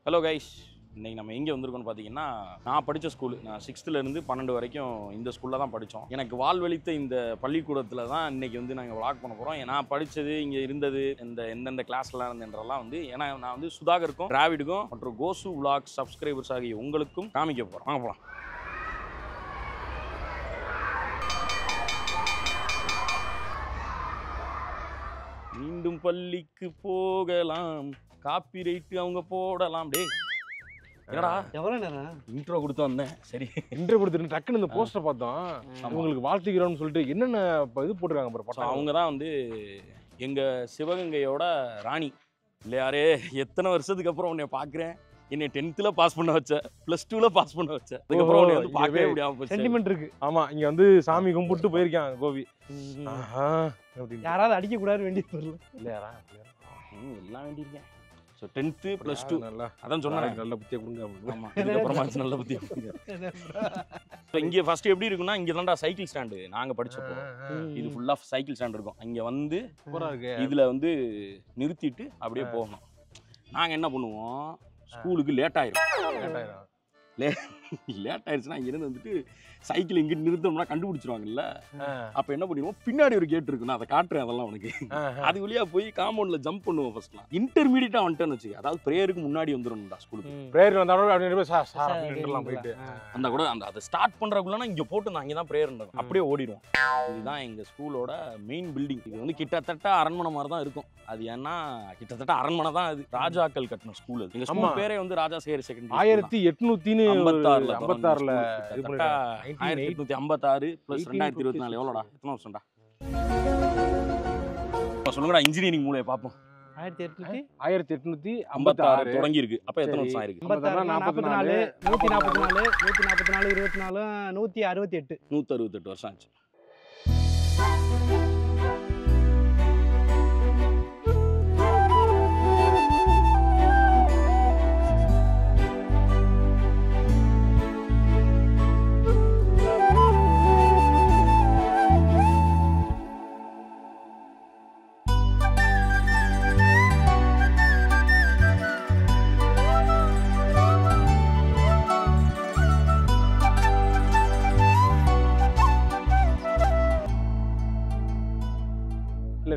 Hello guys, இன்றைக்கி நம்ம எங்கே வந்திருக்கோம்னு பார்த்தீங்கன்னா, நான் படித்த ஸ்கூலு. நான் 6th-லேருந்து 12 வரைக்கும் இந்த ஸ்கூலில் தான் படித்தோம். எனக்கு வாழ்வழித்த இந்த பள்ளிக்கூடத்தில் தான் இன்றைக்கி வந்து நாங்கள் விளாக் பண்ண போகிறோம். நான் படித்தது, இங்கே இருந்தது, எந்தெந்த கிளாஸ்லாம் இருந்ததுன்றலாம் வந்து ஏன்னா நான் வந்து சுதாகருக்கும் டிராவிடுக்கும் மற்றும் கோசு விளாக் சப்ஸ்கிரைபர்ஸ் ஆகிய உங்களுக்கும் காமிக்க போகிறோம். வாங்க போகலாம். மீண்டும் பள்ளிக்கு போகலாம், காப்பி ரைட்டு அவங்க போடலாம். டே என்னடா எவ்வளோ நேரம் இன்ட்ரோ கொடுத்து வந்தேன். சரி, இன்ட்ரோ கொடுத்துட்டு டக்குன்னு இந்த போஸ்டர் பார்த்தோம். உங்களுக்கு வாழ்த்துக்கிறோம்னு சொல்லிட்டு என்னென்ன இது போட்டுருக்காங்க பாரு. அவங்க தான் வந்து எங்கள் சிவகங்கையோட ராணி இல்லையாரே. எத்தனை வருஷத்துக்கு அப்புறம் உன்னை பார்க்குறேன். என்னை 10th பாஸ் பண்ண வச்ச, +2 பாஸ் பண்ண வச்ச. அதுக்கப்புறம் உன்னை வந்து பார்க்கவே முடியாம சென்டிமெண்ட் இருக்கு. ஆமா, இங்க வந்து சாமி கும்பிட்டு போயிருக்காங்க கோபி. யாராவது அடிக்க கூடாது வேண்டிய பொருள் இல்லையாரா? எல்லாம் வேண்டியிருக்கேன். ஸோ 10th +2 நல்லா அதான் சொன்னேன். நல்ல புத்தியை கொடுங்க. ஆமாம், இதுக்கப்புறமா நல்ல புத்தி. இங்கே ஃபர்ஸ்ட் எப்படி இருக்குன்னா, இங்கே தான்டா சைக்கிள் ஸ்டாண்டு நாங்கள் படிச்சப்போ. இது ஃபுல்லாக சைக்கிள் ஸ்டாண்ட் இருக்கும். இங்கே வந்து இதில் வந்து நிறுத்திட்டு அப்படியே போகணும். நாங்கள் என்ன பண்ணுவோம், ஸ்கூலுக்கு லேட் ஆயிடும். லேட் ஆயிடுச்சுன்னா இங்கிருந்து வந்துட்டு சைக்கிள் இங்கிட்டு நிறுத்தோம்னா கண்டுபிடிச்சிருவாங்கல்ல. அப்ப என்ன பண்ணிடுவோம், பின்னாடி ஒரு கேட் இருக்கு, நான் அதை காட்டுறேன். அதெல்லாம் உனக்கு அது வழியா போய் காம்பவுண்ட்ல ஜம்ப் பண்ணுவோம். ஃபர்ஸ்ட்லாம் இன்டர்மீடியட்டா வந்துட்டேன்னு வச்சு, அதாவது பிரேயருக்கு முன்னாடி வந்துடணும்டா ஸ்கூலுக்கு. பிரேயர் வந்தாலும் அப்படி போயிட்டு அந்த கூட அந்த அதை ஸ்டார்ட் பண்றதுக்குள்ளனா இங்க போட்டு நான் இங்கே தான் பிரேயர் அப்படியே ஓடிடுவோம். இதுதான் எங்க ஸ்கூலோட மெயின் பில்டிங். இது வந்து கிட்டத்தட்ட அரண்மனை மாதிரி தான் இருக்கும். அது ஏன்னா கிட்டத்தட்ட அரண்மனை தான். அது ராஜாக்கள் கட்டின ஸ்கூல். எங்க ஸ்கூல் பேரே வந்து ராஜா சேகர் செகண்டரி. 1856ல 1856 + 2024 எவ்வளோடா? எத்தனை வருஷம்டா? சொல்லுங்கடா, இன்ஜினியரிங் மூலையை பார்ப்போம். 1856 தொடங்கி இருக்கு. அப்ப எத்தனை வருஷம் ஆயிருக்கு? 44 144 144 24 168 168 வருஷம் ஆச்சு.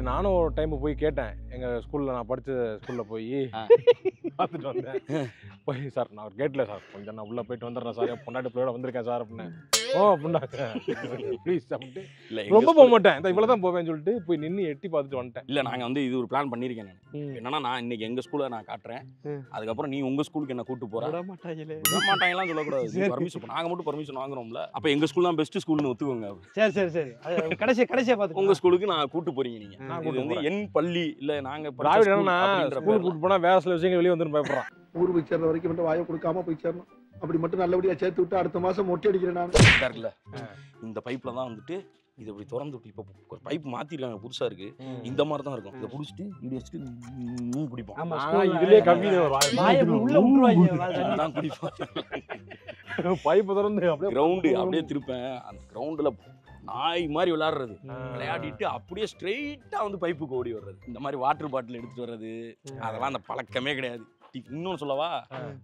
நானும் ஒரு டைம் போய் கேட்டேன். எங்க ஸ்கூல்ல நான் படிச்ச ஸ்கூல்ல போய் பார்த்துட்டு வந்தேன். போய் சார் நான் கேட்கல சார், கொஞ்சம் நான் உள்ள போயிட்டு வந்துடுறேன் சார், என் பொண்டாட்டி பிள்ளையோட வந்திருக்கேன் சார் அப்படின்னு. ஓ அப்படின்னாக்க ப்ளீஸ் அப்படின்ட்டு ரொம்ப போக மாட்டேன், இந்த இவ்வளோ தான் போவேன்னு சொல்லிட்டு போய் நின்று எட்டி பார்த்துட்டு வந்துட்டேன். இல்லை, நாங்கள் வந்து இது ஒரு பிளான் பண்ணியிருக்கேன். நான் என்னன்னா, நான் இன்னைக்கு எங்கள் ஸ்கூலை நான் காட்டுறேன். அதுக்கப்புறம் நீ உங்கள் ஸ்கூலுக்கு என்ன கூப்பிட்டு போகிறேன். மாட்டாங்கலாம் சொல்லக்கூடாது. பர்மிஷன் நாங்கள் மட்டும் பர்மிஷன் வாங்குறோம்ல. அப்போ எங்கள் ஸ்கூல் தான் பெஸ்ட் ஸ்கூல்னு ஒத்துக்கோங்க. சரி சரி சரி, கடைசியாக பார்த்து உங்கள் ஸ்கூலுக்கு நான் கூப்பிட்டு போறீங்க. நீங்கள் இது வந்து என் பள்ளி இல்லை, நாங்கள் ஸ்கூலுக்கு கூப்பிட்டு போனால் வேற சில விஷயங்கள் வெளியே வந்து பயப்படுறான். ஊர் போய் சேர்ற வரைக்கும் மட்டும் வாயை கொடுக்காம போய் சேரணும். அப்படி மட்டும் நல்லபடியா சேர்த்து விட்டு அடுத்த மாசம் மொட்டை அடிக்கிறேன் நான். இருக்குல்ல, இந்த பைப்ல தான் வந்துட்டு இது இப்படி திறந்து விட்டு, இப்போ ஒரு பைப் மாத்திருக்காங்க, புதுசா இருக்கு. இந்த மாதிரி தான் இருக்கும். இதை பிடிச்சிட்டு இப்படி வச்சுட்டு குடிப்போம். இதுலயே கவிதை குடிப்போம். பைப் திறந்து அப்படியே கிரவுண்டு அப்படியே திருப்பேன். அந்த கிரவுண்டுல நாய் மாதிரி விளையாடுறது, விளையாடிட்டு அப்படியே ஸ்ட்ரெயிட்டா வந்து பைப்புக்கு ஓடி வர்றது. இந்த மாதிரி வாட்டர் பாட்டில் எடுத்துட்டு வர்றது, அதெல்லாம் அந்த பழக்கமே கிடையாது. இன்னொன்னு சொல்லவா,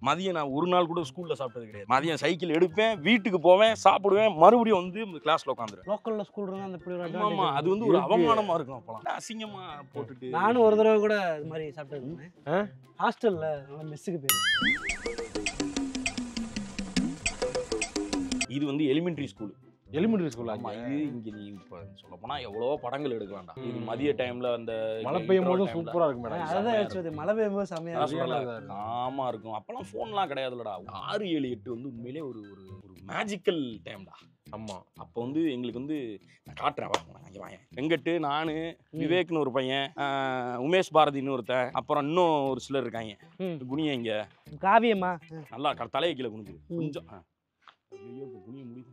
மதியம் நான் ஒரு நாள் கூட ஸ்கூல்ல சாப்பிட்டது கிடையாது. மதியம் சைக்கிள் எடுப்பேன், வீட்டுக்கு போவேன், சாப்பிடுவேன், மறுபடியும் வந்து கிளாஸ்ல உட்காந்துருவேன். லோக்கல்ல ஸ்கூல் இருந்தா அந்த பிள்ளை. ஆமா, அது வந்து ஒரு அவமானமா இருக்கும். அப்பலாம் அசிங்கமா போட்டுட்டு. நானும் ஒரு தடவை கூட இது மாதிரி சாப்பிட்டது ஹாஸ்டல்ல மெஸ்ஸுக்கு போய். இது வந்து எலிமெண்டரி ஸ்கூல். Elementary school. ஆமா, இது இங்க நீ இப்ப சொல்ல போனா எவ்வளவோ படங்கள் எடுக்கலாம்டா. இது மதிய டைம்ல அந்த மழை பெய்யும் போது சூப்பரா இருக்கும் மேடம். அதான் மழை பெய்யும் போது செமையா ஆமா இருக்கும். அப்பெல்லாம் போன்லாம் கிடையாதுலடா. 6, 7, 8 வந்து உண்மையிலே ஒரு ஒரு மேஜிக்கல் டைம்டா. ஆமா, அப்போ வந்து எங்களுக்கு வந்து நான் காட்டுறேன். வாங்க வாங்க. வெங்கட்டு, நானு, விவேக்னு ஒரு பையன், உமேஷ் பாரதின்னு ஒருத்தன், அப்புறம் இன்னும் ஒரு சிலர் இருக்காங்க. குனிய இங்க காவியம்மா நல்லா தலையை கீழே குனிஞ்சு கொஞ்சம். ஐயோ, குனிய முடியுது.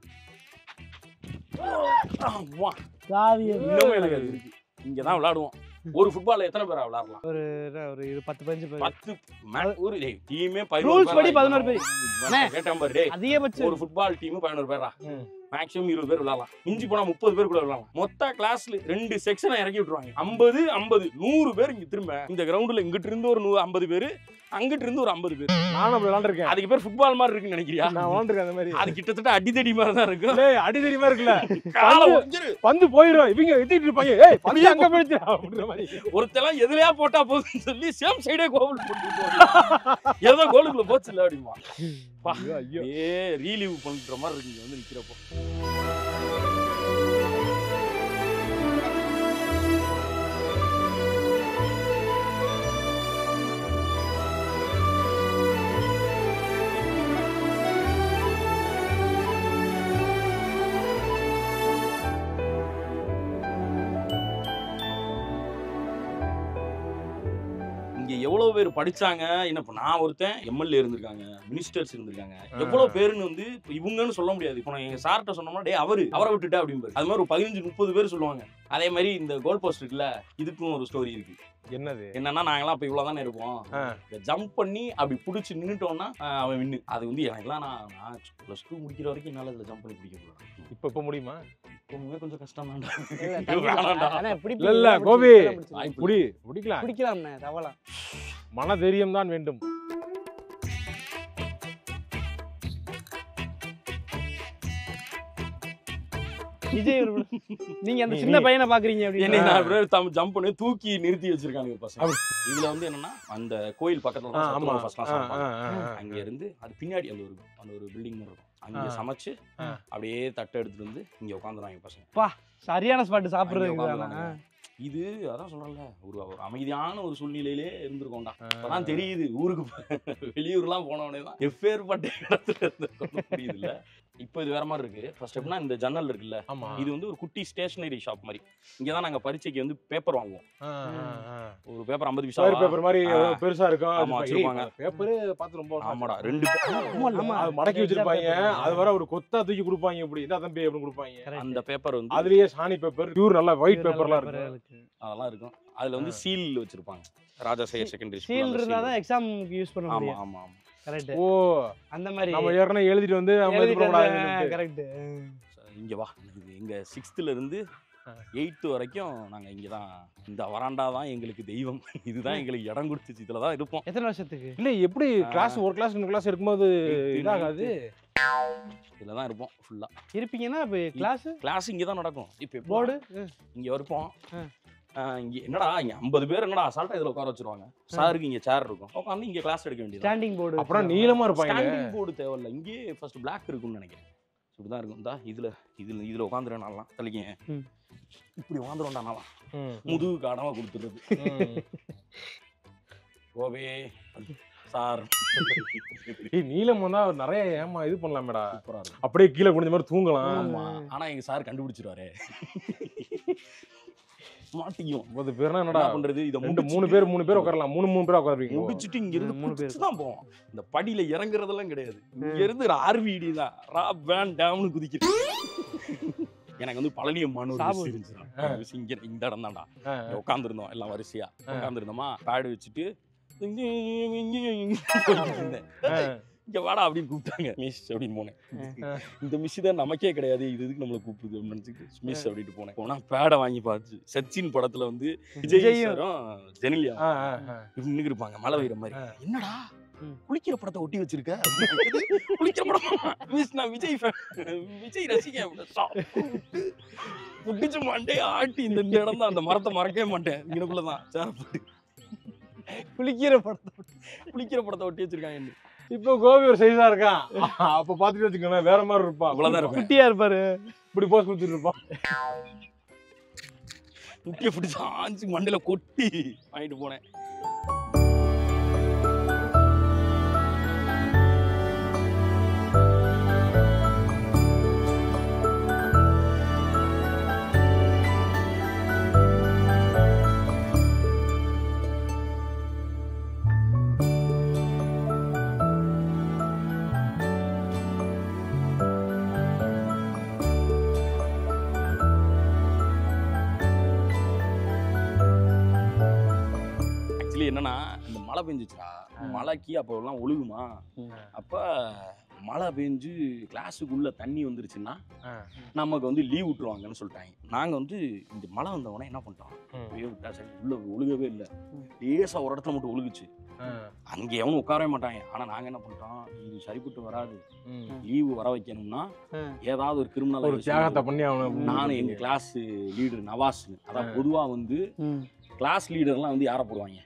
இங்கதான் விளையாடுவோம். ஒரு ஃபுட்பால் எத்தனை பேரா விளையாடலாம்? ஒரு 10-15 பேர். 10 ஒரு டீமே ரூல்ஸ் படி 11 பேர். கேட்டேன் பாரு. டேய், அதிகபட்சம் ஒரு ஃபுட்பால் டீம் 11 பேரா? மேக்ஸிமம் 20 பேர் விளையாடலாம், மிஞ்சி போனா 30 பேர் கூட விளையாடலாம். மொத்த கிளாஸ்ல 2 செக்ஷனை இறக்கி விட்டுருவாங்க. 50 100 பேர் இங்க திரும்ப இந்த கிரவுண்ட்ல இங்கிட்டு இருந்து ஒரு 50 பேர், அங்கிட்டு இருந்து ஒரு 50 பேர். நானும் அப்படி விளையாண்டுருக்கேன். அதுக்கு பேர் ஃபுட்பால் மாதிரி இருக்குன்னு நினைக்கிறியா? நான் விளையாண்டுருக்கேன் அந்த மாதிரி. அது கிட்டத்தட்ட அடிதடி மாதிரி தான் இருக்கும். அடிதடி மாதிரி இருக்குல்ல, காலை உடைஞ்சிரு. பந்து போயிடும், இவங்க எத்திட்டு இருப்பாங்க, ஏய் பந்து அங்க போயிடுச்சு அப்படின்ற மாதிரி. ஒருத்தெல்லாம் எதுலயா போட்டா போதுன்னு சொல்லி சேம் சைடே கோல் போட்டு ஏதோ கோலுக்குள்ள போச்சு இல்ல அப்படிமா. ஐயோ ஏ ரீலீவ் பண்ற மாதிரி இருக்கு இங்க வந்து நிக்கிறப்போ. இங்க எவ்வளவு பேர் படிச்சாங்க, என்ன இப்ப நான் ஒருத்தன் எம்எல்ஏ இருந்திருக்காங்க, மினிஸ்டர்ஸ் இருந்திருக்காங்க, எவ்வளவு பேருன்னு வந்து இவங்கன்னு சொல்ல முடியாது. இப்போ எங்க சார்ட்ட சொன்னோம்னா டே அவரை விட்டுட்டா அப்படின்னு அது மாதிரி ஒரு 15-30 பேர் சொல்லுவாங்க. அதே மாதிரி இந்த கோல் போஸ்ட் இருக்குல்ல, இதுக்கும் ஒரு ஸ்டோரி இருக்கு. என்னது என்னன்னா நாங்கெல்லாம் இப்ப இவ்வளவுதானே இருப்போம், ஜம்ப் பண்ணி அப்படி புடிச்சு நின்னுட்டோம்னா அவன் வின்னு. அது வந்து எனக்குலாம் நான் +2 முடிக்கிற வரைக்கும் என்னால இதுல ஜம்ப் பண்ணி பிடிக்க முடியும். இப்ப முடியுமா? இப்பவுமே கொஞ்சம் கஷ்டம் இல்ல, இல்ல இல்ல கோபி பிடிக்கலாம் பிடிக்கலாம்ண்ணே, தவலாம். மன தைரியம் தான் வேண்டும். விஜய் நீங்க அந்த சின்ன பையனை பாக்குறீங்க அப்படின்னு ஜம்ப் பண்ணி தூக்கி நிறுத்தி வச்சிருக்காங்க பசங்க. இதுல வந்து என்னன்னா அந்த கோயில் பக்கத்துல அங்க இருந்து அது பின்னாடி அந்த ஒரு பில்டிங் இருக்கும், அங்க சமைச்சு அப்படியே தட்டை எடுத்துட்டு வந்து இங்க உட்காந்துருவாங்க பசங்க. பா சரியான ஸ்பாட் சாப்பிடுறது. இது அதான் சொல்றேன்ல, ஒரு அமைதியான ஒரு சூழ்நிலையிலே இருந்திருக்கோம்டா. அப்பதான் தெரியுது ஊருக்கு வெளியூர்லாம் போனவனே தான் எப்பேற்பட்ட இடத்துல இருந்திருக்கோம் புரியுது இல்ல. இப்போ இது வேற மாதிரி இருக்கு. ஃபர்ஸ்ட் எப்படின்னா இந்த ஜன்னல் இருக்குல்ல, இது வந்து ஒரு குட்டி ஸ்டேஷனரி ஷாப் மாதிரி. இங்கதான் நாங்க பரீட்சைக்கு வந்து பேப்பர் வாங்குவோம். ஒரு பேப்பர் 50 பைசா பேப்பர் மாதிரி பெருசா இருக்கும். ஆமா வச்சிருப்பாங்க. பேப்பர் பார்த்து ரொம்ப ஆமாடா 2 மடக்கி வச்சிருப்பாங்க. அது வர ஒரு கொத்தா தூக்கி கொடுப்பாங்க, இப்படி இந்த தம்பி அப்படின்னு கொடுப்பாங்க. அந்த பேப்பர் வந்து அதுலயே சாணி பேப்பர், பியூர் நல்லா ஒயிட் பேப்பர்லாம் இருக்கு, அதெல்லாம் இருக்கும். அதுல வந்து சீல் வச்சிருப்பாங்க. ராஜா சேகர் செகண்டரி ஸ்கூல் சீல் இருந்தா தான் எக்ஸாம்க்கு யூஸ் பண்ண முடியும். ஆமா ஆமா கரெக்ட். ஓ அந்த மாதிரி நம்ம ஏற்கனவே எழுதிட்டு வந்து கரெக்ட். இங்க வா, எங்க 6th இருந்து 8th வரைக்கும் நாங்க இங்கதான், இந்த வராண்டா தான் எங்களுக்கு தெய்வம், இதுதான் எங்களுக்கு இடம் கொடுத்துச்சு, இதுலதான் இருப்போம். எத்தனை வருஷத்துக்கு? இல்ல எப்படி கிளாஸ் ஒரு கிளாஸ் 2 கிளாஸ் இருக்கும்போது இதாகாது, இதுலதான் இருப்போம் ஃபுல்லா. இருப்பீங்கன்னா இப்ப கிளாஸ் இங்கதான் நடக்கும். இப்ப போர்டு இங்க இருப்போம். இங்க என்னடா இங்க 50 பேர் என்னடா அசால்ட்டா இதுல உட்கார வச்சிருவாங்க. சாருக்கு இங்க சேர் இருக்கும், உட்காந்து இங்க கிளாஸ் எடுக்க வேண்டியது. ஸ்டாண்டிங் போர்டு அப்புறம் நீளமா இருப்பாங்க. ஸ்டாண்டிங் போர்டு தேவையில்ல, இங்கே ஃபர்ஸ்ட் பிளாக் இருக்கும்னு நினைக்கிறேன். இப்படிதான் இருக்கும். இந்தா இதுல உட்காந்துறேன் நான்லாம் தலைக்கேன் இப்படி உட்காந்துருவோம்டா நான்லாம், முதுகு காடமா கொடுத்துடுறது. ஓவே சார் நீளம் வந்தா நிறைய ஏமா இது பண்ணலாமேடா, அப்படியே கீழே குனிஞ்ச மாதிரி தூங்கலாம். ஆனா எங்க சார் கண்டுபிடிச்சிருவாரு, மாட்டிக்கும். 50 பேர்னா என்னடா பண்றது? இத 3 பேர் உட்காரலாம், 3 பேர் உட்காருவீங்க. முடிச்சிட்டு இங்க இருந்து 3 பேர் தான் போவோம். இந்த படியில இறங்குறதெல்லாம் கிடையாது. இங்க இருந்து ஆர்விடி தான் ராப் வேன் டேம்னு குதிக்கிறது. எனக்கு வந்து பழனியம்மான்னு ஒரு இருந்துச்சு, இங்க இந்த இடம் தான்டா. உட்காந்துருந்தோம் எல்லாம் வரிசையா உட்காந்துருந்தோமா, பேடு வச்சுட்டு இங்க வாடா அப்படின்னு கூப்பிட்டாங்க. மிஸ் அப்படின்னு போனேன். இந்த மிஸ் தான் நமக்கே கிடையாது, இது நம்மளை கூப்பிடுது அப்படின்னு நினைச்சிட்டு மிஸ் அப்படின்ட்டு போனேன். போனா பேடை வாங்கி பார்த்து சச்சின் படத்துல வந்து விஜயும் ஜெனிலியா இப்படி இருப்பாங்க மழை பெய்யற மாதிரி. என்னடா குளிக்கிற படத்தை ஒட்டி வச்சிருக்க? குளிக்கிற படம் மிஸ், நான் விஜய் ரசிகன். புட்டிச்சு மாண்டே ஆட்டி இந்த இடம் தான், அந்த மரத்தை மறக்கவே மாட்டேன். இங்கனக்குள்ளதான் சேரப்பட்டு குளிக்கிற படத்தை ஒட்டி வச்சிருக்காங்க. இப்போ கோபி ஒரு சைஸா இருக்கான், அப்ப பாத்துட்டு வச்சுக்கோங்க வேற மாதிரி இருப்பான். அவ்வளவுதான் இருப்பான், குட்டியா இருப்பாரு, இப்படி போஸ் கொடுத்துட்டு இருப்பான். முக்கிய பிடிச்சி ஆஞ்சு மண்டையில கொட்டி வாங்கிட்டு போனேன். என்னன்னா இந்த மழை பெஞ்சிச்சுடா, மழைக்கு அப்போ எல்லாம் ஒழுகுமா, அப்ப மழை பெஞ்சு கிளாஸுக்குள்ள தண்ணி வந்துருச்சுன்னா நமக்கு வந்து லீவ் விட்டுருவாங்கன்னு சொல்லிட்டாங்க. நாங்க வந்து இந்த மழை வந்த உடனே என்ன பண்ணிட்டோம், அப்படியே விட்டா சரி, உள்ள ஒழுகவே இல்லை, லேசா ஒரு இடத்துல மட்டும் ஒழுகுச்சு. அங்க எவனும் உட்காரவே மாட்டாங்க. ஆனா நாங்க என்ன பண்ணிட்டோம், இது சரிப்பட்டு வராது, லீவு வர வைக்கணும்னா ஏதாவது ஒரு கிரிமினல் தியாகத்தை பண்ணி நானும் எங்க கிளாஸ் லீடர் நவாஸ், அதான் பொதுவா வந்து கிளாஸ் லீடர்லாம் வந்து யாரை போடுவாங்க,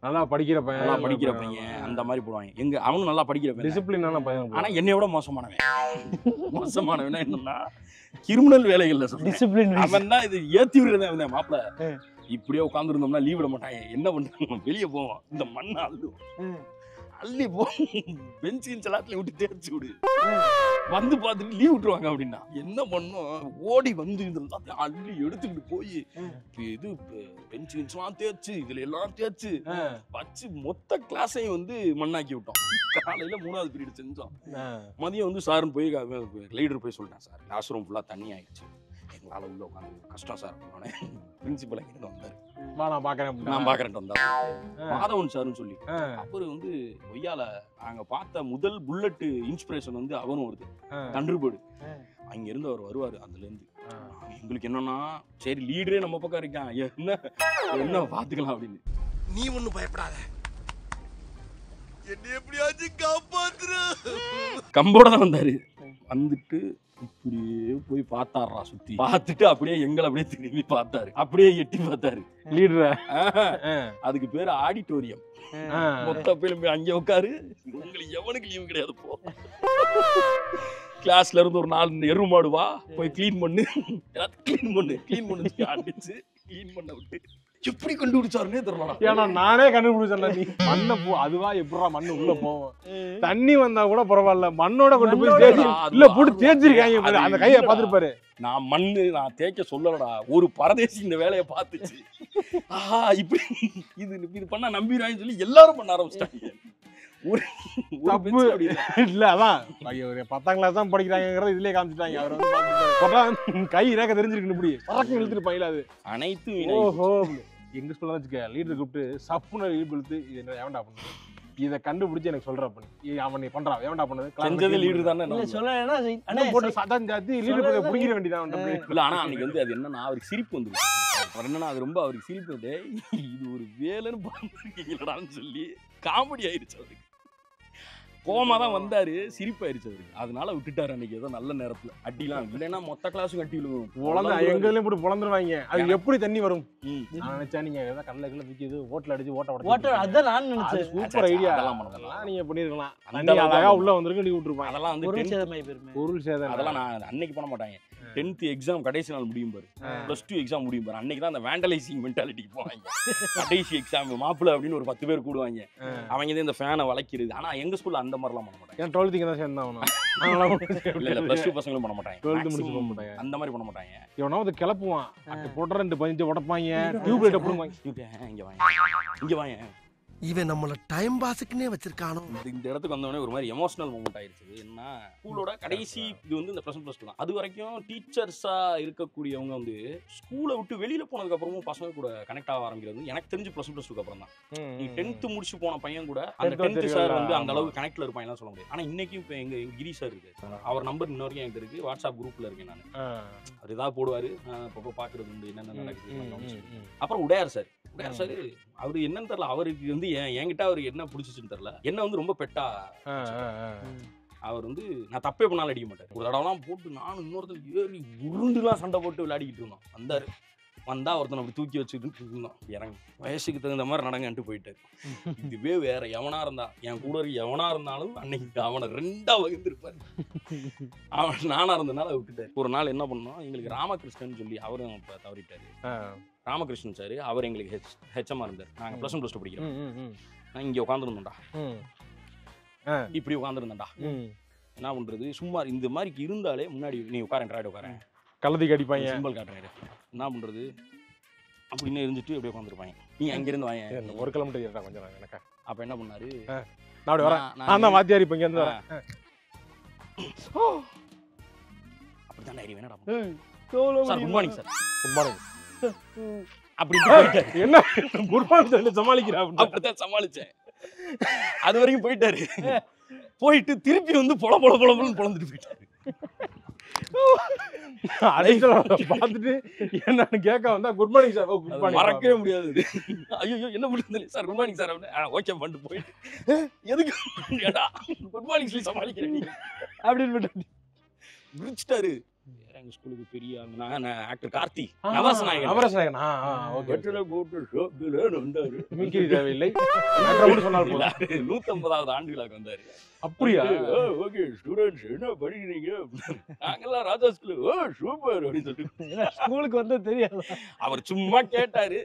நல்லா படிக்கிற பையன், நல்லா படிக்கிற பையன் அந்த மாதிரி போடுவாங்க. எங்க அவனும் நல்லா படிக்கிற பையன், டிசிப்ளினான பையன். ஆனா என்னைய விட மோசமானவன் என்னன்னா கிரிமினல் வேலைகள்ல டிசிப்ளின் அவன் தான் இது ஏத்தி விடுறதே. மாப்பிள்ள இப்படியே உட்கார்ந்து இருந்தோம்னா லீவ் விட மாட்டாங்க, என்ன பண்றாங்க, வெளியே போவோம், இந்த மண்ணை அள்ளி போ, பெஞ்சு எல்லாத்துலயும் விட்டு தேய்ச்சி விடு, வந்து பார்த்துட்டு லீவ் விட்டுருவாங்க. அப்படின்னா என்ன பண்ணும், ஓடி வந்து இது அள்ளி எடுத்துக்கிட்டு போய் இது பெஞ்சு தேய்ச்சு இதுல எல்லாம் தேய்ச்சு வச்சு மொத்த கிளாஸையும் வந்து மண்ணாக்கி விட்டோம். காலையில 3வது பீரியட் செஞ்சோம். மதியம் வந்து சார்னு போய் லீடர் போய் சொல்லிட்டேன், சார் கிளாஸ் ரூம் ஃபுல்லா தண்ணி ஆயிடுச்சு, எங்களால உள்ள உட்காந்து கஷ்டம் சார். பிரின்சிபல் எங்கிட்ட வந்தாரு, நான் பாக்குறேன் வந்தாரு மாதவன் சார்னு சொல்லி. அவரு வந்து ஒய்யால நாங்க பார்த்த முதல் புல்லட் இன்ஸ்பிரேஷன் வந்து அவரும் வருது, தண்டர்பேர்டு. அங்க இருந்து அவர் வருவாரு. அதுல இருந்து எங்களுக்கு என்னன்னா, சரி லீடரே நம்ம பக்கம் இருக்கான், என்ன பாத்துக்கலாம் அப்படின்னு. நீ ஒண்ணும் பயப்படாத, என்ன எப்படியாச்சும் காப்பாத்துற. கம்போட தான் வந்தாரு. வந்துட்டு இப்படியே போய் பார்த்தாரா, சுத்தி பார்த்துட்டு அப்படியே எங்களை அப்படியே திரும்பி பார்த்தாரு, அப்படியே எட்டி பார்த்தாரு லீடர். அதுக்கு பேரு ஆடிட்டோரியம். மொத்த பேரும் போய் அங்கே உட்காரு, உங்களுக்கு எவனுக்கு லீவு கிடையாது, போ கிளாஸ்ல இருந்து ஒரு 4 எருவு மாடு வா, போய் கிளீன் பண்ணு, கிளீன் பண்ணு அடிச்சு கிளீன் பண்ண விட்டு எப்படி கண்டுபிடிச்சாருன்னே தெரியல. ஏன்னா நானே கண்டுபிடிச்சேன், நீ மண்ணை போ, அதுவா எப்படா மண்ணு உள்ள போவோம், தண்ணி வந்தா கூட பரவாயில்ல, மண்ணோட கொண்டு போய் இல்ல போட்டு தேய்ச்சிருக்காங்க, அந்த கையை பார்த்துருப்பாரு. நான் தேய்க்க சொல்லலடா, ஒரு பரதேசி இந்த வேலையை பார்த்துச்சு, இப்படி இது பண்ணா நம்பிடுவாங்கன்னு சொல்லி எல்லாரும் பண்ண ஆரம்பிச்சிட்டாங்க. இல்ல அதான் 10ஆம் கிளாஸ் தான் படிக்கிறாங்கிறத இதுலயே காமிச்சிட்டாங்க. அவர் வந்து கை ரேக்க தெரிஞ்சிருக்கு, இப்படி பறக்க இழுத்துருப்பாங்க. அது அனைத்து எங்க ஸ்கூல்ல வச்சுக்க லீடர் கூப்பிட்டு சப்புன்னு இழுத்து இது என்ன எவன்டா பண்ணு, இதை கண்டுபிடிச்சு எனக்கு சொல்ற பண்ணி அவன் நீ பண்றான், எவன்டா பண்ணது செஞ்சது லீடர் தானே சொல்ல போட்டு சதான் ஜாத்தி லீடர் புடிக்கிற வேண்டியதான். இல்ல ஆனா அன்னைக்கு வந்து அது என்னன்னா, அவருக்கு சிரிப்பு வந்துருக்கு. அவர் என்னன்னா, அது ரொம்ப அவருக்கு சிரிப்பு வந்து, இது ஒரு வேலைன்னு பார்த்துருக்கீங்களான்னு சொல்லி காமெடி ஆயிடுச்சு. அவருக்கு கோமா தான் வந்தாரு, சிரிப்பாயிருச்சு அவருக்கு. அதனால விட்டுட்டாரு அன்னைக்கு ஏதோ நல்ல நேரத்துல. அடிலாம் இல்லைன்னா மொத்த கிளாஸும் கட்டி விழுவும், எங்களையும் போட்டு பொழந்துருவாங்க. அது எப்படி தண்ணி வரும் நான் நினைச்சா, நீங்க ஏதாவது கடலை கிள்ள தூக்கி ஓட்டல அடிச்சு ஓட்ட அதான் நான் நினைச்சேன். சூப்பர் ஐடியா, அதெல்லாம் நீங்க பண்ணிருக்கலாம். அழகா உள்ள வந்திருக்கு, நீ விட்டுருப்பாங்க. அதெல்லாம் வந்து பொருள் சேதம். அதெல்லாம் நான் அன்னைக்கு பண்ண மாட்டாங்க. 10th எக்ஸாம் கடைசி நாள் முடியும் பாரு, +2 எக்ஸாம் முடியும் பாரு, அன்னைக்கு தான் அந்த வேண்டலைசிங் மென்டாலிட்டிக்கு போவாங்க. கடைசி எக்ஸாம் மாப்பிள்ள அப்படின்னு ஒரு 10 பேர் கூடுவாங்க, அவங்க தான் இந்த ஃபேனை வளைக்கிறது. ஆனா எங்க ஸ்கூல்ல அந்த மாதிரிலாம் பண்ண மாட்டாங்க. 12th தான் சேர்ந்தாவணும். இல்ல +2 பசங்களும் பண்ண மாட்டாங்க, 12th முடிச்சு பண்ண மாட்டாங்க, அந்த மாதிரி பண்ண மாட்டாங்க. இவனா வந்து கிளப்புவான், போடுற 2 பஞ்சு உடப்பாங்க, டியூப் லைட் போடுவாங்க. இங்க வாங்க, இங்க வாங்க. இவன் நம்மள டைம் பாஸ்க்குனே வச்சிருக்கானோ. இந்த இடத்துக்கு வந்தவொடனே ஒரு மாதிரி எமோஷனல் மூமெண்ட் ஆயிடுச்சு. என்ன ஸ்கூலோட கடைசி இது வந்து இந்த +1 தான். அது வரைக்கும் டீச்சர்ஸா இருக்கக்கூடியவங்க வந்து ஸ்கூலை விட்டு வெளியில போனதுக்கு அப்புறமும் பசங்க கூட கனெக்ட் ஆக ஆரம்பிக்கிறது எனக்கு தெரிஞ்சு +1 அப்புறம் தான். நீ 10th முடிச்சு போன பையன் கூட அந்த 10th சார் வந்து அந்த அளவுக்கு கனெக்ட்ல இருப்பாங்க சொல்ல முடியாது. ஆனா இன்னைக்கும் இப்ப எங்க கிரி சார் இருக்கு, அவர் நம்பர் இன்ன வரைக்கும் என்கிட்ட இருக்கு, வாட்ஸ்அப் குரூப்ல இருக்கேன் நான். அவர் ஏதாவது போடுவாரு, அப்பப்போ பாக்குறது உண்டு என்னென்ன நடக்குது. அப்புறம் உடையார் சார் அவரு என்னன்னு தெரியல, அவருக்கு வந்து என்கிட்ட அவருக்கு என்ன பிடிச்சிச்சுன்னு தெரியல, என்ன வந்து ரொம்ப பெட்டா. அவர் வந்து நான் தப்பே பண்ணாலும் அடிக்க மாட்டார். ஒரு தடவைலாம் போட்டு நானும் இன்னொருத்தர் ஏறி உருண்டுலாம் சண்டை போட்டு விளையாடிக்கிட்டு இருந்தோம். வந்தா ஒருத்தனை அப்படி தூக்கி வச்சுக்கிட்டு இருந்தோம். இறங்கி வயசுக்கு தகுந்த மாதிரி நடங்கன்ட்டு போயிட்டாரு. இதுவே வேற எவனா இருந்தா, என் கூட எவனா இருந்தாலும் அன்னைக்கு அவனை 2ஆ வகுந்திருப்பாரு. அவன் நானா இருந்ததுனால விட்டுட்டாரு. ஒரு நாள் என்ன பண்ணோம், எங்களுக்கு ராமகிருஷ்ணன் சொல்லி அவரும் இப்ப தவறிட்டாரு. ராமகிருஷ்ணன் சார் அவர் எங்களுக்கு ஹெச்எம்மா இருந்தார். நாங்க +1 படிக்கிறோம். நான் இங்க உட்காந்துருந்தோம்டா, இப்படி உட்காந்துருந்தேன்டா. என்ன பண்றது, சும்மா இந்த மாதிரி இருந்தாலே முன்னாடி நீ உட்காரேன் கலதி கடிப்பாங்க, சிம்பிள் காட்டுறேன், என்ன பண்றது அப்படின்னு இருந்துட்டு அப்படியே உட்காந்துருப்பாங்க. நீ அங்கிருந்து வாங்க, 1 கிலோமீட்டர் கொஞ்சம் எனக்கு. அப்ப என்ன பண்ணாரு, நான் அப்படி வரேன், நான் தான் வாத்தியார் இப்ப இங்க இருந்து வரேன். அப்படிதான் என்னடா sir, good morning sir, good morning அப்படி என்ன குட் மார்னிங் சொல்லி சமாளிக்கிறா. அப்படிதான் சமாளிச்சேன். அது வரைக்கும் போயிட்டாரு. போயிட்டு திருப்பி வந்து பொலன்னு பொழந்துட்டு போயிட்டாரு. பார்த்துட்டு என்னன்னு கேட்க வந்தா good morning sir. Good morning. மறக்கவே முடியாது. ஐயோ என்ன பண்ணுறது சார், குட் மார்னிங் சார் அப்படின்னு. ஓகே பண்ணிட்டு போயிட்டு எதுக்கு ஏடா குட் மார்னிங் சொல்லி சமாளிக்கிறேன் நீ அப்படின்னு போட்டு முடிச்சிட்டாரு. எங்க ஸ்கூலுக்கு பெரிய ஆக்டர் கார்த்தி நவரசநாயகன். நவரசநாயகன். ஓகே. வெற்றில போட்டு ஷோக்குல வந்தாரு. மிமிக்ரி தேவையில்லை. நான் சொன்னால் போதும். 150வது ஆண்டு விழாக்கு வந்தாரு. அப்படியா? ஓகே ஸ்டூடெண்ட்ஸ் என்ன படிக்கிறீங்க? நாங்கெல்லாம் ராஜா ஸ்கூல். ஓ சூப்பர் அப்படின்னு சொல்லிட்டு ஸ்கூலுக்கு வந்து தெரியாது. அவர் சும்மா கேட்டாரு,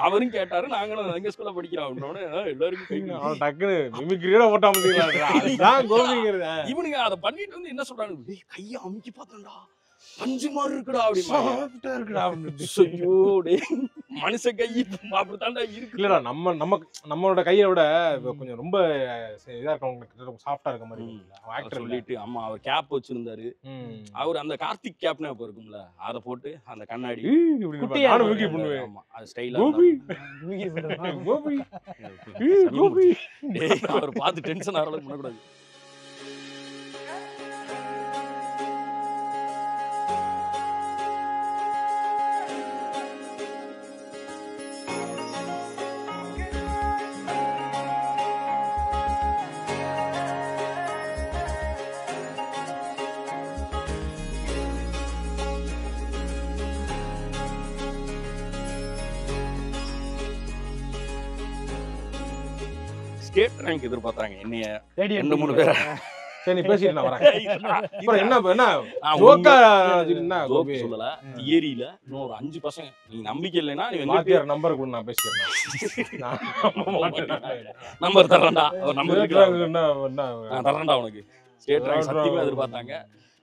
அவரும் கேட்டாரு, நாங்களும் எங்க ஸ்கூல்ல படிக்கிறோம் அப்படின்னோட எல்லாருக்கும் அவன் டக்குனு மிமிக்ரியோட ஓட்டாம முடியல. அதுதான் கோபிங்கிறது. இவனுங்க அதை பண்ணிட்டு வந்து என்ன சொல்றாங்க, டேய் கையை அமுக்கி பார்த்தோம்டா பஞ்சு மாதிரி இருக்குடா அப்படின்னா ஐயோ டேய் மனுஷ கை அப்படித்தான்டா இருக்கு. இல்லடா நம்மளோட கையை விட கொஞ்சம் ரொம்ப இதா இருக்கவங்களுக்கு சாஃப்டா இருக்க மாதிரி ஆக்டர் சொல்லிட்டு அம்மா அவர் கேப் வச்சிருந்தாரு. அவர் அந்த கார்த்திக் கேப்னு அப்ப இருக்கும்ல, அதை போட்டு அந்த கண்ணாடி நானும் மிமிக்ரி பண்ணுவேன். ஆமா அது ஸ்டைலா கோபி. அவர் பார்த்து டென்ஷன் ஆகிற அளவுக்கு பண்ணக்கூடாது. ஸ்டேட் ரேங்க் எதிர்பார்த்தாங்க என்னைய 2-3 பேர். சரி நீ பேசிட்டு நான் வரேன். அப்புறம் என்ன ஜோக்கா என்ன கோபி சொல்லல. தியரியில இன்னும் ஒரு 5 பசங்க, நீங்க நம்பிக்கை இல்லைன்னா நீ வாத்தியார் நம்பர் கூட நான் பேசிக்கிறேன். நம்பர் தரேன்டா, ஒரு நம்பர் என்ன நான் தரேன்டா உனக்கு. ஸ்டேட் ரேங்க் சத்தியமா எதிர்பார்த்தாங்க.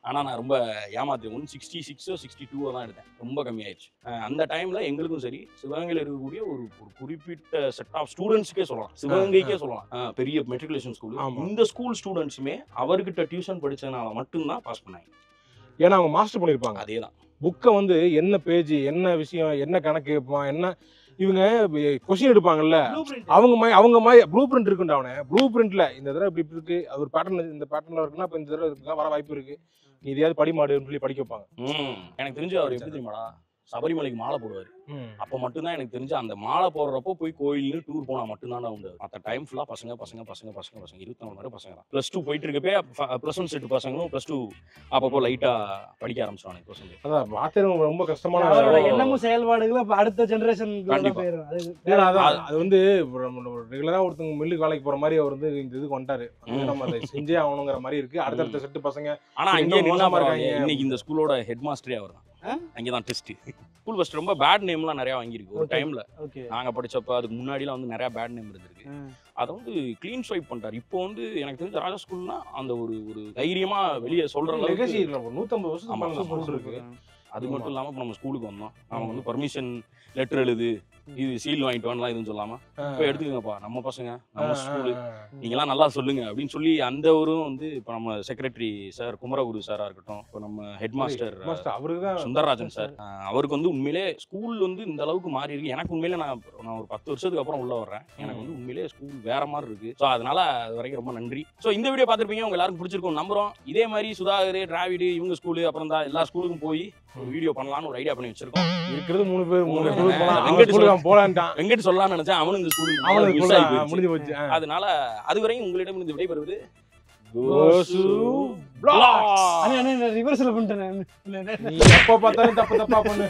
ஆனா நான் ரொம்ப ஏமாத்தேன். 166 62 தான் எடுத்தேன். ரொம்ப கம்மியாயிடுச்சு. அந்த டைம்ல எங்களுக்கும் சரி சிவகங்கையில் இருக்கக்கூடிய ஒரு குறிப்பிட்ட செட் ஆஃப் ஸ்டூடெண்ட்ஸ்க்கே சொல்லலாம், சிவகங்கைக்கே சொல்லலாம், பெரிய மெட்ரிகுலேஷன் ஸ்கூல். இந்த ஸ்கூல் ஸ்டூடெண்ட்ஸுமே அவர்கிட்ட டியூஷன் படிச்சதுனால மட்டும்தான் பாஸ் பண்ணாங்க. ஏன்னா அவங்க மாஸ்டர் பண்ணிருப்பாங்க. அதேதான் புக்கை வந்து என்ன பேஜ், என்ன விஷயம், என்ன கணக்கு என்ன இவங்க கொஸ்டின் எடுப்பாங்கல்ல, அவங்க ப்ளூ பிரிண்ட் இருக்குண்டா. அவனை ப்ளூ பிரிண்ட்ல இந்த தடவை இப்படி இருக்கு, அது ஒரு பேட்டர்ன், இந்த பேட்டர்ன்ல இருக்குன்னா இப்ப இந்த தடவை வர வாய்ப்பு இருக்கு, நீ இதையாவது படிமாடுன்னு சொல்லி படிக்க வைப்பாங்க. எனக்கு தெரிஞ்சு அவர் எப்படி தெரியுமாடா, சபரிமலைக்கு மாலை போடுவாரு. அப்ப மட்டும்தான் எனக்கு தெரிஞ்சு அந்த மாலை போடுறப்போ போய் கோயிலுக்கு டூர் போனா மட்டும்தான் உண்டு. மற்ற டைம் ஃபுல்லா பசங்க 24 மணி பசங்க தான். +2 போயிட்டு இருக்கப்பே +1 செட் பசங்களும் +2 அப்பப்போ லைட்டா படிக்க ஆரம்பிச்சாங்க பசங்க. அதான் வாத்தியார் ரொம்ப கஷ்டமான அவரோட எண்ணமும் செயல்பாடுகளும் அடுத்த ஜெனரேஷன் போயிடும். அது வந்து ரெகுலரா ஒருத்தவங்க மில்லுக்கு வேலைக்கு போற மாதிரி அவர் வந்து இந்த இதுக்கு வந்துட்டாரு. நம்ம அதை செஞ்சே ஆகணுங்கிற மாதிரி இருக்கு. அடுத்தடுத்த செட்டு பசங்க. ஆனா அங்கே நில்லாம இருக்காங்க. இன்னைக்கு இந்த ஸ்கூலோட ஹெட் மாஸ்டரே அவர் தான். அங்கேதான் டெஸ்ட். ஸ்கூல் ஃபர்ஸ்ட் ரொம்ப பேட் நேம்லாம் நிறைய வாங்கியிருக்கு ஒரு டைம்ல. நாங்க படிச்சப்ப அதுக்கு முன்னாடிலாம் வந்து நிறைய பேட் நேம் இருந்திருக்கு. அதை வந்து கிளீன் ஸ்வைப் பண்ணிட்டாரு. இப்போ வந்து எனக்கு தெரிஞ்ச ராஜா ஸ்கூல்னா அந்த ஒரு தைரியமா வெளியே சொல்ற அளவுக்கு 150 வருஷம் இருக்கு. அது மட்டும் இல்லாம இப்போ நம்ம ஸ்கூலுக்கு வந்தோம், நாம வந்து பர்மிஷன் லெட்டர் எழுது, இது சீல் வாங்கிட்டு வரலாம் இதுன்னு சொல்லாம இப்போ எடுத்துக்கங்கப்பா நம்ம பசங்க நம்ம ஸ்கூலு நீங்களாம் நல்லா சொல்லுங்க அப்படின்னு சொல்லி அந்த ஊரும் வந்து இப்போ நம்ம செக்ரட்டரி சார் குமரகுரு சாரா இருக்கட்டும், இப்போ நம்ம ஹெட் மாஸ்டர் சுந்தரராஜன் சார், அவருக்கு வந்து உண்மையிலே ஸ்கூல் வந்து இந்த அளவுக்கு மாறி இருக்கு. எனக்கு உண்மையிலே நான் ஒரு 10 வருஷத்துக்கு அப்புறம் உள்ள வர்றேன். எனக்கு வந்து உண்மையிலே ஸ்கூல் வேற மாதிரி இருக்கு. ஸோ அதனால அது வரைக்கும் ரொம்ப நன்றி. ஸோ இந்த வீடியோ பார்த்துருப்பீங்க, உங்க எல்லாருக்கும் பிடிச்சிருக்கும் நம்புறோம். இதே மாதிரி சுதாகர், டிராவிடு இவங்க ஸ்கூலு அப்புறம் தான் எல்லா ஸ்கூலுக்கும் போய் ஒரு வீடியோ பண்ணலாம்னு ஒரு ஐடியா பண்ணி வச்சிருக்கோம். இருக்கிறது 3 பேர் போலான்ட்டான். வெங்கட் சொல்லலாம்னு நினைச்சேன், அவனும் இந்த ஸ்கூல் முடிஞ்சு போச்சு. அதனால அதுவரையும் உங்களிடம் இருந்து விடைபெறுவது ரிவர்ஸ்ல பண்ணிட்டேன். நீ எப்ப பார்த்தாலும் தப்பா பண்ணு.